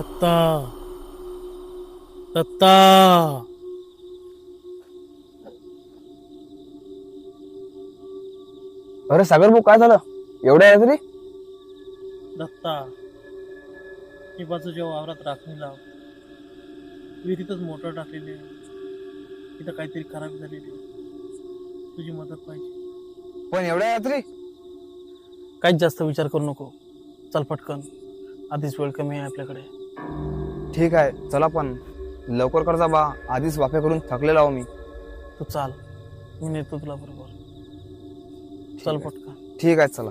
दत्ता दत्ता अरे सागर भाऊ, काय झालं? एवढ्या आहे तरी? दत्ता ही बाजूच्या वावरात राखणी लाव. विहिरीतच मोटर टाकलेली आहे. तिथं काहीतरी खराब झालेली आहे. तुझी मदत पाहिजे. पण एवढ्या रात्री? काहीच जास्त विचार करू नको. चल पटकन, आधीच वेळ कमी आहे आपल्याकडे. ठीक आहे, चला पण लवकर करजा बा. आधीच वाफे करून थकलेला आहो मी. तू चाल, मी नेतो तुला बरोबर. चल पटकन. ठीक आहे, चला.